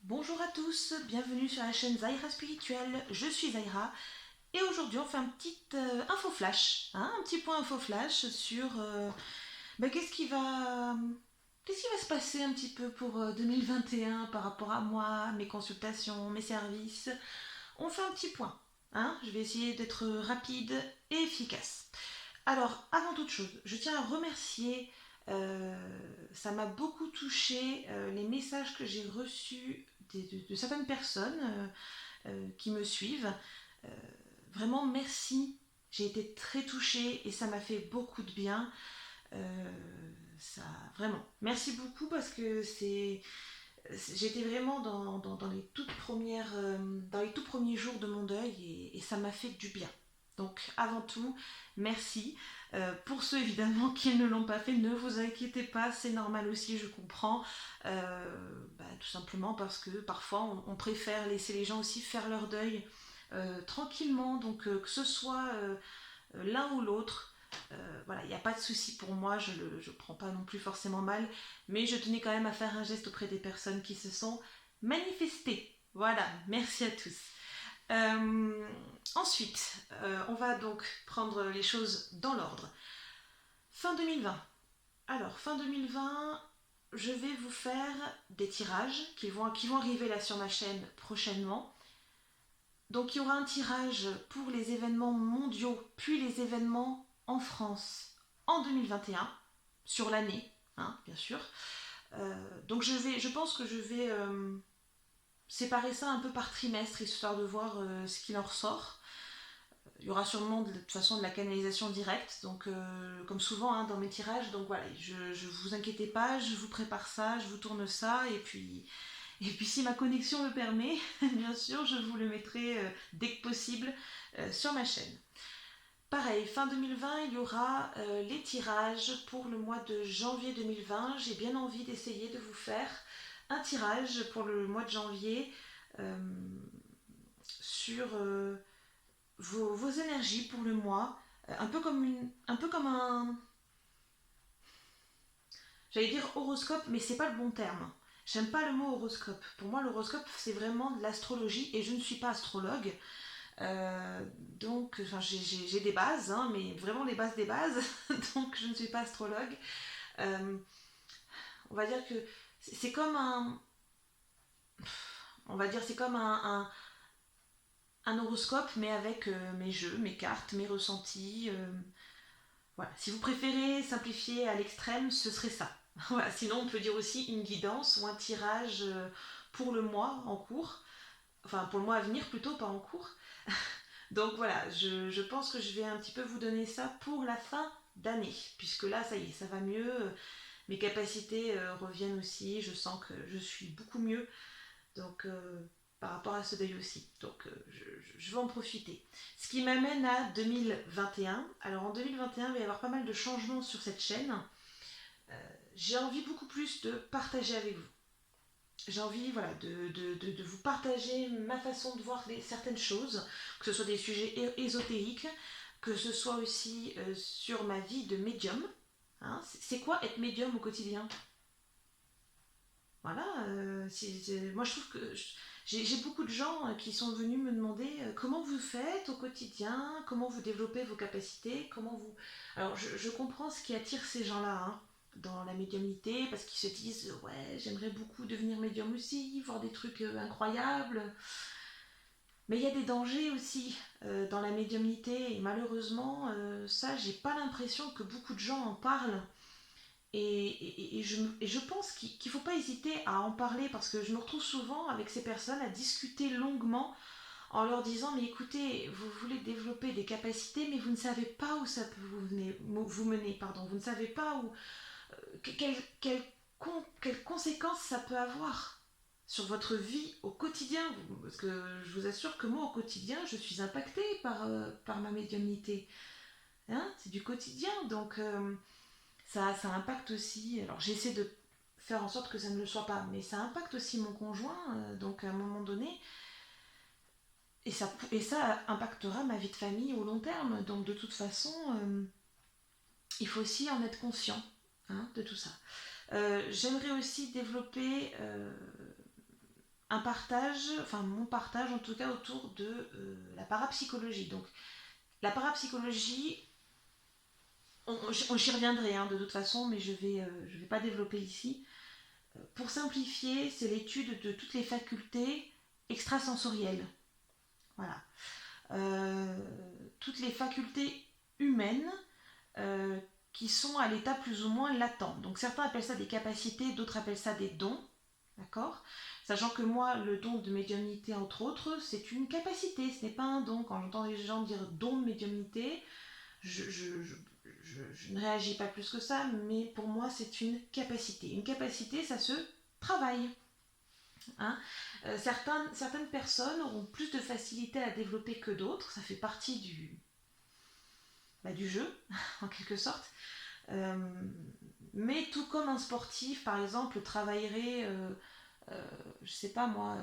Bonjour à tous, bienvenue sur la chaîne Zaira Spirituelle, je suis Zaira et aujourd'hui on fait un petit info flash, un petit point info flash sur qu'est-ce qui va se passer un petit peu pour 2021 par rapport à moi, mes consultations, mes services. On fait un petit point, je vais essayer d'être rapide et efficace. Alors, avant toute chose, je tiens à remercier, ça m'a beaucoup touché, les messages que j'ai reçus de certaines personnes qui me suivent. Euh, Vraiment, merci. J'ai été très touchée et ça m'a fait beaucoup de bien. Euh, Ça, vraiment, merci beaucoup parce que j'étais vraiment dans les toutes premières, dans les tout premiers jours de mon deuil et ça m'a fait du bien. Donc avant tout, merci. Pour ceux évidemment qui ne l'ont pas fait, ne vous inquiétez pas, c'est normal aussi, je comprends. Tout simplement parce que parfois on préfère laisser les gens aussi faire leur deuil tranquillement, donc que ce soit l'un ou l'autre. Voilà, il n'y a pas de souci pour moi, je ne prends pas non plus forcément mal, mais je tenais quand même à faire un geste auprès des personnes qui se sont manifestées. Voilà, merci à tous. Euh, Ensuite, on va donc prendre les choses dans l'ordre. Fin 2020. Alors, fin 2020, je vais vous faire des tirages qui vont arriver là sur ma chaîne prochainement. Donc, il y aura un tirage pour les événements mondiaux, puis les événements en France en 2021, sur l'année, bien sûr. Donc, je pense que je vais séparer ça un peu par trimestre, histoire de voir ce qu'il en ressort. Il y aura sûrement de toute façon de la canalisation directe, donc comme souvent dans mes tirages. Donc voilà, je vous inquiétez pas, je vous prépare ça, je vous tourne ça, et puis si ma connexion le permet, bien sûr, je vous le mettrai dès que possible sur ma chaîne. Pareil, fin 2020, il y aura les tirages pour le mois de janvier 2020. J'ai bien envie d'essayer de vous faire un tirage pour le mois de janvier euh, sur vos énergies pour le mois. Un peu comme un, j'allais dire horoscope, mais c'est pas le bon terme. J'aime pas le mot horoscope. Pour moi, l'horoscope, c'est vraiment de l'astrologie et je ne suis pas astrologue. Donc, enfin, j'ai des bases, mais vraiment les bases des bases. Donc, je ne suis pas astrologue. Euh, on va dire que c'est comme un. On va dire c'est comme un horoscope, mais avec mes jeux, mes cartes, mes ressentis. Voilà. Si vous préférez simplifier à l'extrême, ce serait ça. Voilà. Sinon, on peut dire aussi une guidance ou un tirage pour le mois en cours. Enfin, pour le mois à venir plutôt, pas en cours. Donc voilà, je pense que je vais un petit peu vous donner ça pour la fin d'année, puisque là, ça y est, ça va mieux. Mes capacités reviennent aussi, je sens que je suis beaucoup mieux. Donc, par rapport à ce deuil aussi. Donc, je vais en profiter. Ce qui m'amène à 2021. Alors, en 2021, il va y avoir pas mal de changements sur cette chaîne. J'ai envie beaucoup plus de partager avec vous. J'ai envie de vous partager ma façon de voir certaines choses, que ce soit des sujets ésotériques, que ce soit aussi sur ma vie de médium. C'est quoi être médium au quotidien? Voilà, moi je trouve que j'ai beaucoup de gens qui sont venus me demander comment vous faites au quotidien, comment vous développez vos capacités, comment vous... Alors je comprends ce qui attire ces gens-là dans la médiumnité, parce qu'ils se disent ouais j'aimerais beaucoup devenir médium aussi, voir des trucs incroyables, mais il y a des dangers aussi dans la médiumnité, et malheureusement ça j'ai pas l'impression que beaucoup de gens en parlent. Et je pense qu'il ne faut pas hésiter à en parler parce que je me retrouve souvent avec ces personnes à discuter longuement en leur disant mais écoutez, vous voulez développer des capacités mais vous ne savez pas où ça peut vous mener, pardon. Vous ne savez pas où, quelles conséquences ça peut avoir sur votre vie au quotidien. Parce que je vous assure que moi au quotidien je suis impactée par ma médiumnité. C'est du quotidien donc... ça impacte aussi, alors j'essaie de faire en sorte que ça ne le soit pas, mais ça impacte aussi mon conjoint, donc à un moment donné, et ça impactera ma vie de famille au long terme, donc de toute façon, il faut aussi en être conscient de tout ça. J'aimerais aussi développer un partage, enfin mon partage en tout cas autour de la parapsychologie. Donc la parapsychologie, j'y reviendrai hein, de toute façon, mais je vais pas développer ici. Pour simplifier, c'est l'étude de toutes les facultés extrasensorielles. Voilà. Euh, Toutes les facultés humaines euh, qui sont à l'état plus ou moins latent. Donc certains appellent ça des capacités, d'autres appellent ça des dons. D'accord. Sachant que moi, le don de médiumnité, entre autres, c'est une capacité, ce n'est pas un don. Quand j'entends les gens dire don de médiumnité, je ne réagis pas plus que ça, mais pour moi, c'est une capacité. Une capacité, ça se travaille. Hein. Certaines personnes auront plus de facilité à développer que d'autres, ça fait partie du jeu, en quelque sorte. Euh, mais tout comme un sportif, par exemple, travaillerait, je sais pas moi,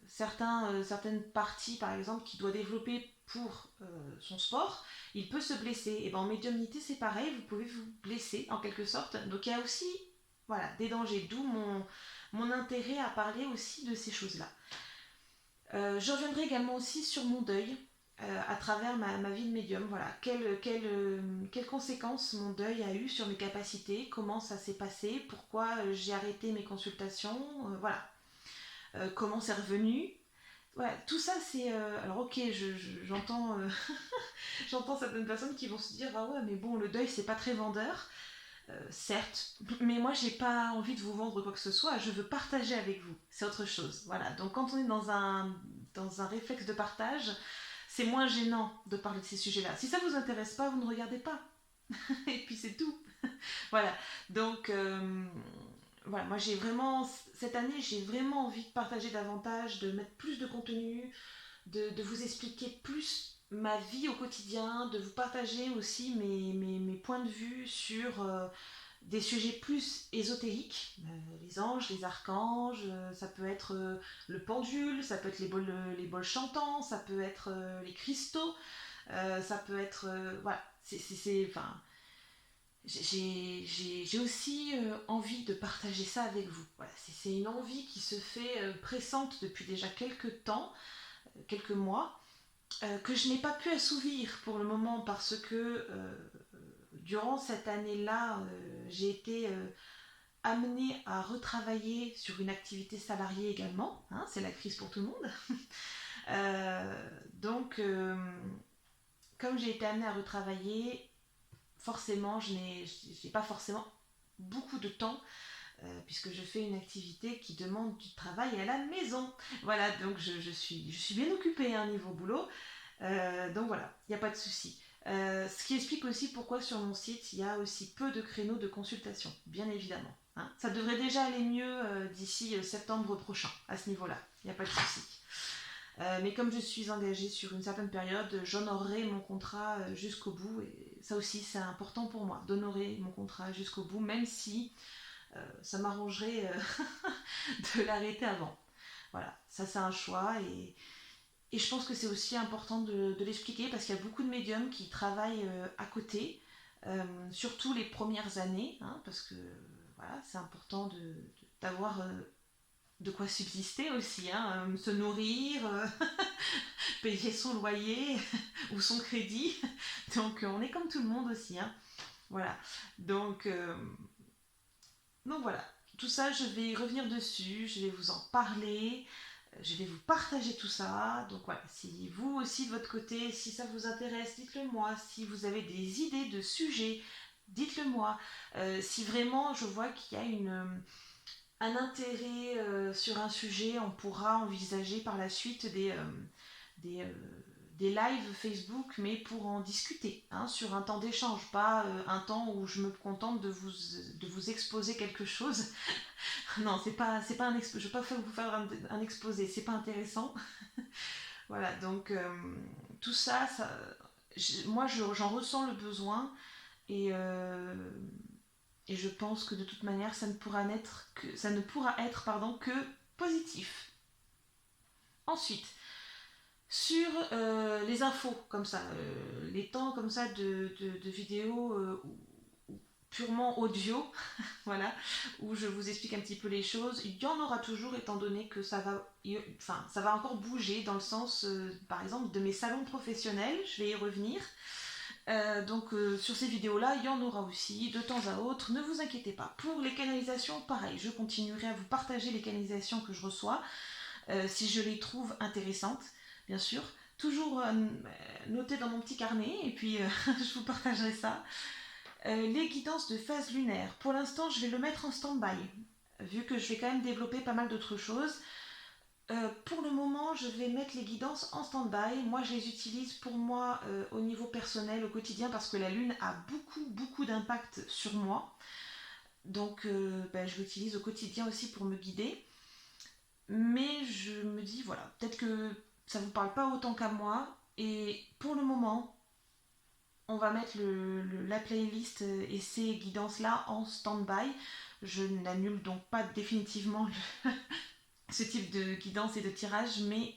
certaines parties, par exemple, qu'il doit développer pour son sport, il peut se blesser. Et ben en médiumnité, c'est pareil, vous pouvez vous blesser en quelque sorte. Donc il y a aussi voilà, des dangers, d'où mon intérêt à parler aussi de ces choses-là. Je reviendrai également aussi sur mon deuil à travers ma vie de médium. Voilà, quelles conséquences mon deuil a eu sur mes capacités, comment ça s'est passé, pourquoi j'ai arrêté mes consultations, voilà, comment c'est revenu. Voilà, tout ça c'est. Alors ok, j'entends j'entends certaines personnes qui vont se dire ah ouais mais bon le deuil c'est pas très vendeur. Certes, mais moi j'ai pas envie de vous vendre quoi que ce soit, je veux partager avec vous, c'est autre chose. Voilà, donc quand on est dans un réflexe de partage, c'est moins gênant de parler de ces sujets-là. Si ça vous intéresse pas, vous ne regardez pas. Et puis c'est tout. Voilà, donc voilà, moi cette année j'ai vraiment envie de partager davantage, de mettre plus de contenu, de vous expliquer plus ma vie au quotidien, de vous partager aussi mes points de vue sur des sujets plus ésotériques, les anges, les archanges, ça peut être le pendule, ça peut être les bols chantants, ça peut être les cristaux, ça peut être... voilà, enfin, j'ai aussi envie de partager ça avec vous. Voilà, c'est une envie qui se fait pressante depuis déjà quelques temps, quelques mois, que je n'ai pas pu assouvir pour le moment parce que durant cette année-là, j'ai été amenée à retravailler sur une activité salariée également. Hein, c'est la crise pour tout le monde. Donc, comme j'ai été amenée à retravailler, forcément, je n'ai pas forcément beaucoup de temps puisque je fais une activité qui demande du travail à la maison. Voilà, donc je suis bien occupée hein, niveau boulot. Donc voilà, il n'y a pas de souci. Ce qui explique aussi pourquoi sur mon site il y a aussi peu de créneaux de consultation, bien évidemment. Hein. Ça devrait déjà aller mieux d'ici septembre prochain, à ce niveau-là, il n'y a pas de souci. Mais comme je suis engagée sur une certaine période, j'honorerai mon contrat jusqu'au bout. Et ça aussi, c'est important pour moi, d'honorer mon contrat jusqu'au bout, même si ça m'arrangerait de l'arrêter avant. Voilà, ça c'est un choix et je pense que c'est aussi important de l'expliquer parce qu'il y a beaucoup de médiums qui travaillent à côté, surtout les premières années, hein, parce que voilà, c'est important d'avoir de quoi subsister aussi, hein, se nourrir, payer son loyer ou son crédit. Donc on est comme tout le monde aussi. Hein. Voilà. Donc voilà. Tout ça, je vais revenir dessus, je vais vous en parler, je vais vous partager tout ça. Donc voilà, si vous aussi de votre côté, si ça vous intéresse, dites-le moi. Si vous avez des idées de sujets, dites-le moi. Si vraiment je vois qu'il y a un intérêt sur un sujet, on pourra envisager par la suite des, euh, des lives Facebook, mais pour en discuter, hein, sur un temps d'échange, pas un temps où je me contente de vous exposer quelque chose. Non, c'est pas un exposé, je ne vais pas vous faire un exposé, c'est pas intéressant. Voilà, donc tout ça, moi j'en ressens le besoin et, et je pense que de toute manière ça ne pourra être pardon, que positif. Ensuite, sur les infos comme ça, les temps comme ça de vidéos purement audio, voilà, où je vous explique un petit peu les choses. Il y en aura toujours, étant donné que ça va encore bouger dans le sens, par exemple, de mes salons professionnels. Je vais y revenir. Sur ces vidéos-là, il y en aura aussi de temps à autre. Ne vous inquiétez pas. Pour les canalisations, pareil, je continuerai à vous partager les canalisations que je reçois, si je les trouve intéressantes, bien sûr. Toujours noter dans mon petit carnet, et puis je vous partagerai ça. Les guidances de phase lunaire. Pour l'instant, je vais le mettre en stand-by, vu que je vais quand même développer pas mal d'autres choses. Pour le moment, je vais mettre les guidances en stand-by. Moi, je les utilise pour moi au niveau personnel, au quotidien, parce que la lune a beaucoup d'impact sur moi. Donc, je l'utilise au quotidien aussi pour me guider. Mais je me dis, voilà, peut-être que ça ne vous parle pas autant qu'à moi. Et pour le moment, on va mettre la playlist et ces guidances-là en stand-by. Je n'annule donc pas définitivement ce type de guidance et de tirage, mais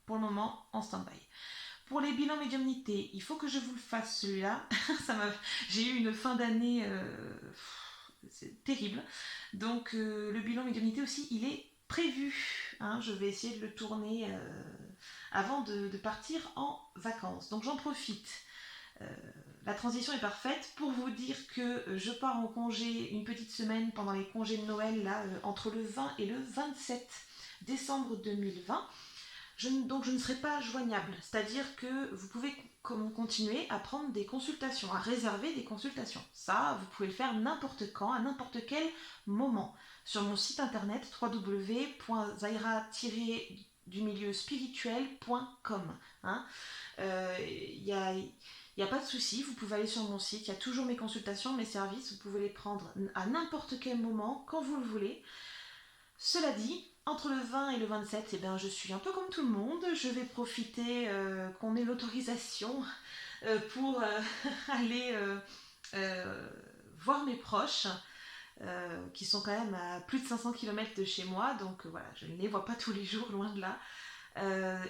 pour le moment en stand-by. Pour les bilans médiumnité, il faut que je vous le fasse celui-là. J'ai eu une fin d'année c'est terrible. Donc le bilan médiumnité aussi, il est prévu. Hein, je vais essayer de le tourner avant de partir en vacances. Donc j'en profite. La transition est parfaite pour vous dire que je pars en congé une petite semaine pendant les congés de Noël, là, entre le 20 et le 27 décembre 2020. Donc je ne serai pas joignable, c'est-à-dire que vous pouvez continuer à prendre des consultations, à réserver des consultations. Ça, vous pouvez le faire n'importe quand, à n'importe quel moment. Sur mon site internet www.zaira-spirituel.com. Il n'y a pas de souci, vous pouvez aller sur mon site, il y a toujours mes consultations, mes services, vous pouvez les prendre à n'importe quel moment, quand vous le voulez. Cela dit, entre le 20 et le 27, eh bien, je suis un peu comme tout le monde. Je vais profiter qu'on ait l'autorisation pour aller voir mes proches, qui sont quand même à plus de 500 km de chez moi. Donc voilà, je ne les vois pas tous les jours, loin de là.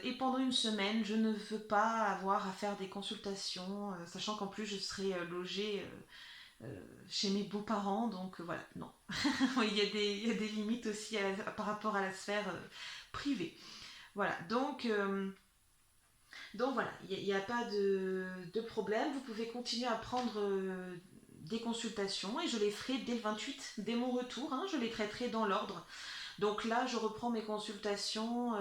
Et pendant une semaine, je ne veux pas avoir à faire des consultations, sachant qu'en plus je serai logée chez mes beaux-parents, donc voilà, non. il y a des limites aussi par rapport à la sphère privée. Voilà, donc voilà, il n'y a pas de problème. Vous pouvez continuer à prendre des consultations et je les ferai dès le 28, dès mon retour, hein, je les traiterai dans l'ordre. Donc là, je reprends mes consultations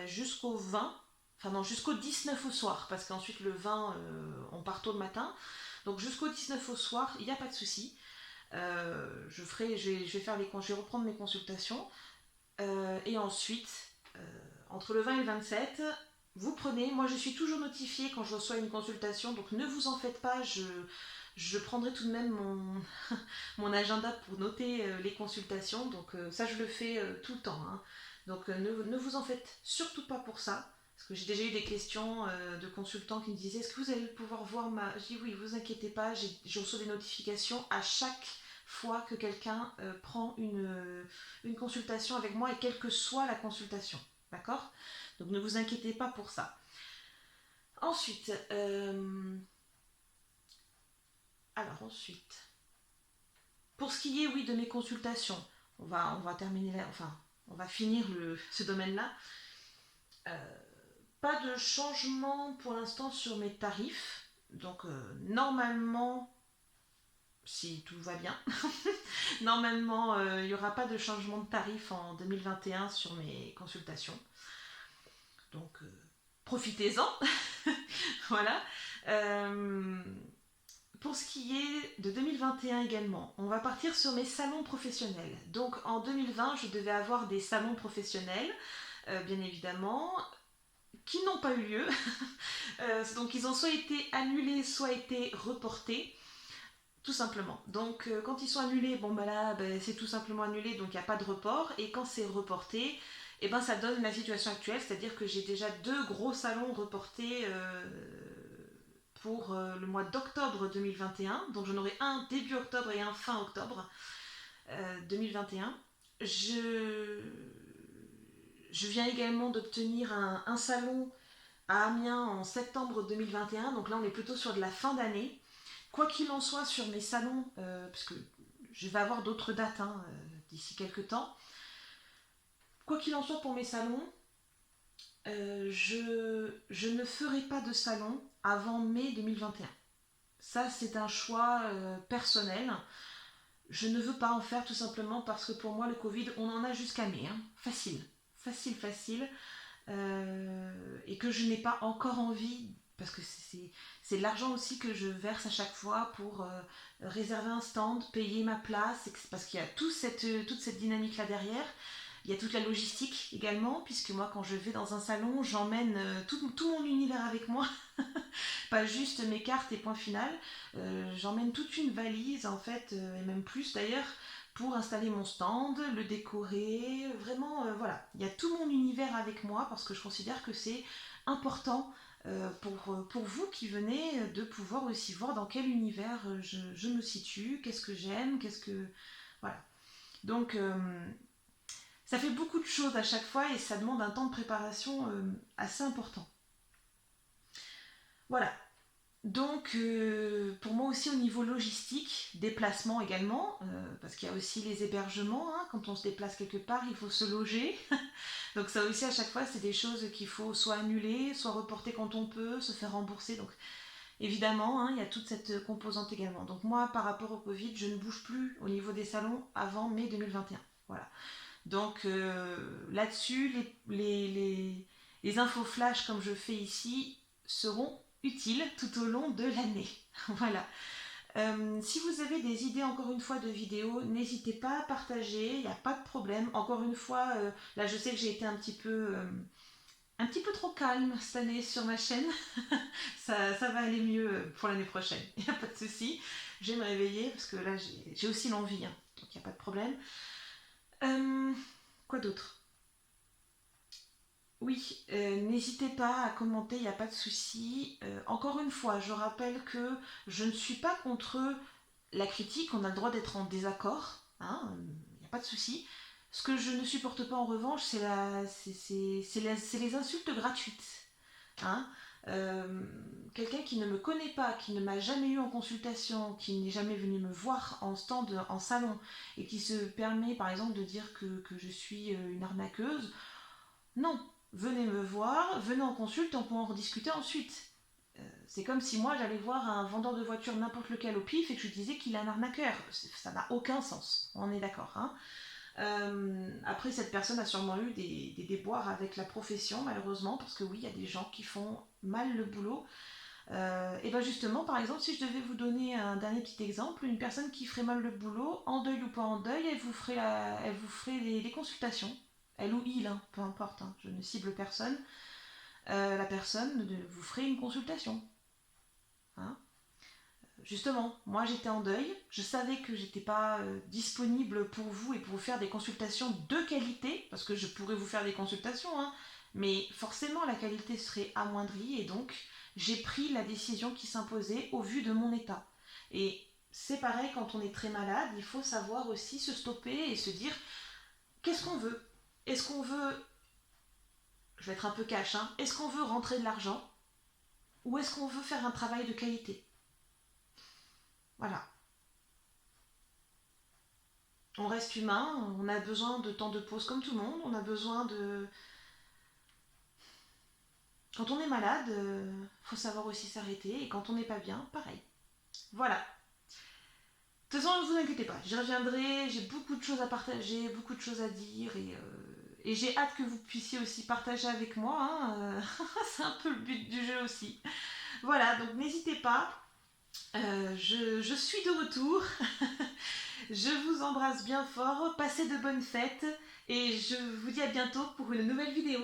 jusqu'au 20, enfin non, jusqu'au 19 au soir, parce qu'ensuite le 20, on part tôt le matin. Donc jusqu'au 19 au soir, il n'y a pas de souci. Je vais reprendre mes consultations. Et ensuite, entre le 20 et le 27, vous prenez. Moi, je suis toujours notifiée quand je reçois une consultation, donc ne vous en faites pas. Je prendrai tout de même mon agenda pour noter les consultations. Donc ça, je le fais tout le temps. Hein. Donc ne vous en faites surtout pas pour ça. Parce que j'ai déjà eu des questions de consultants qui me disaient: est-ce que vous allez pouvoir voir ma... Je dis oui, vous inquiétez pas, je reçois des notifications à chaque fois que quelqu'un prend une consultation avec moi, et quelle que soit la consultation. D'accord? Donc ne vous inquiétez pas pour ça. Ensuite, pour ce qui est, oui, de mes consultations, on va terminer là, enfin, on va finir ce domaine-là. Pas de changement pour l'instant sur mes tarifs. Donc normalement, si tout va bien, normalement il n'y aura pas de changement de tarif en 2021 sur mes consultations. Donc profitez-en. Voilà. Pour ce qui est de 2021 également, on va partir sur mes salons professionnels. Donc en 2020, je devais avoir des salons professionnels, bien évidemment, qui n'ont pas eu lieu. Donc ils ont soit été annulés, soit été reportés, tout simplement. Donc quand ils sont annulés, c'est tout simplement annulé, donc il n'y a pas de report. Et quand c'est reporté, ça donne la situation actuelle, c'est-à-dire que j'ai déjà 2 gros salons reportés pour le mois d'octobre 2021. Donc j'en aurai un début octobre et un fin octobre 2021. Je viens également d'obtenir un salon à Amiens en septembre 2021, donc là on est plutôt sur de la fin d'année, Quoi qu'il en soit sur mes salons, parce que je vais avoir d'autres dates hein, d'ici quelques temps, quoi qu'il en soit pour mes salons, je ne ferai pas de salon avant mai 2021. Ça, c'est un choix personnel. Je ne veux pas en faire tout simplement parce que pour moi, le Covid, on en a jusqu'à mai. Hein. Facile. Facile, facile. Et que je n'ai pas encore envie, parce que c'est de l'argent aussi que je verse à chaque fois pour réserver un stand, payer ma place, parce qu'il y a toute cette dynamique-là derrière. Il y a toute la logistique également, puisque moi quand je vais dans un salon, j'emmène tout mon univers avec moi, pas juste mes cartes et point final. J'emmène toute une valise en fait, et même plus d'ailleurs, pour installer mon stand, le décorer, vraiment voilà. Il y a tout mon univers avec moi parce que je considère que c'est important pour vous qui venez de pouvoir aussi voir dans quel univers je me situe, qu'est-ce que j'aime, qu'est-ce que... Voilà. Donc ça fait beaucoup de choses à chaque fois et ça demande un temps de préparation assez important. Voilà. Donc, pour moi aussi au niveau logistique, déplacement également, parce qu'il y a aussi les hébergements, hein, quand on se déplace quelque part, il faut se loger. Donc ça aussi à chaque fois, c'est des choses qu'il faut soit annuler, soit reporter quand on peut, se faire rembourser. Donc évidemment, hein, il y a toute cette composante également. Donc moi, par rapport au Covid, je ne bouge plus au niveau des salons avant mai 2021. Voilà. Donc là-dessus, les infos flash comme je fais ici seront utiles tout au long de l'année. Voilà. Si vous avez des idées encore une fois de vidéos, n'hésitez pas à partager, il n'y a pas de problème. Encore une fois, là je sais que j'ai été un petit peu trop calme cette année sur ma chaîne. ça va aller mieux pour l'année prochaine, il n'y a pas de souci. Je vais me réveiller parce que là j'ai aussi l'envie, hein, donc il n'y a pas de problème. Quoi d'autre? Oui, n'hésitez pas à commenter, il n'y a pas de souci. Encore une fois, je rappelle que je ne suis pas contre la critique, on a le droit d'être en désaccord, hein, il n'y a pas de souci. Ce que je ne supporte pas en revanche, c'est les insultes gratuites. Hein. Quelqu'un qui ne me connaît pas, qui ne m'a jamais eu en consultation, qui n'est jamais venu me voir en stand, en salon, et qui se permet par exemple de dire que je suis une arnaqueuse, non, venez me voir, venez en consulte, on peut en rediscuter ensuite. C'est comme si moi j'allais voir un vendeur de voitures n'importe lequel au pif et que je disais qu'il est un arnaqueur. Ça n'a aucun sens, on est d'accord. Hein. Après, cette personne a sûrement eu des déboires avec la profession, malheureusement, parce que oui, il y a des gens qui font mal le boulot. Et bien justement, par exemple, si je devais vous donner un dernier petit exemple, une personne qui ferait mal le boulot, en deuil ou pas en deuil, elle vous ferait les consultations. Elle ou il, hein, peu importe, hein, je ne cible personne. La personne vous ferait une consultation. Hein. Justement, moi j'étais en deuil, je savais que j'étais pas disponible pour vous et pour vous faire des consultations de qualité, parce que je pourrais vous faire des consultations, hein, mais forcément la qualité serait amoindrie et donc j'ai pris la décision qui s'imposait au vu de mon état. Et c'est pareil quand on est très malade, il faut savoir aussi se stopper et se dire qu'est-ce qu'on veut? Est-ce qu'on veut, je vais être un peu cash, hein, est-ce qu'on veut rentrer de l'argent ou est-ce qu'on veut faire un travail de qualité? Voilà. On reste humain, on a besoin de temps de pause comme tout le monde, on a besoin de... Quand on est malade, faut savoir aussi s'arrêter, et quand on n'est pas bien, pareil. Voilà. De toute façon, ne vous inquiétez pas, j'y reviendrai, j'ai beaucoup de choses à partager, beaucoup de choses à dire, et j'ai hâte que vous puissiez aussi partager avec moi, hein, c'est un peu le but du jeu aussi. Voilà, donc n'hésitez pas, je suis de retour. Je vous embrasse bien fort, passez de bonnes fêtes et je vous dis à bientôt pour une nouvelle vidéo.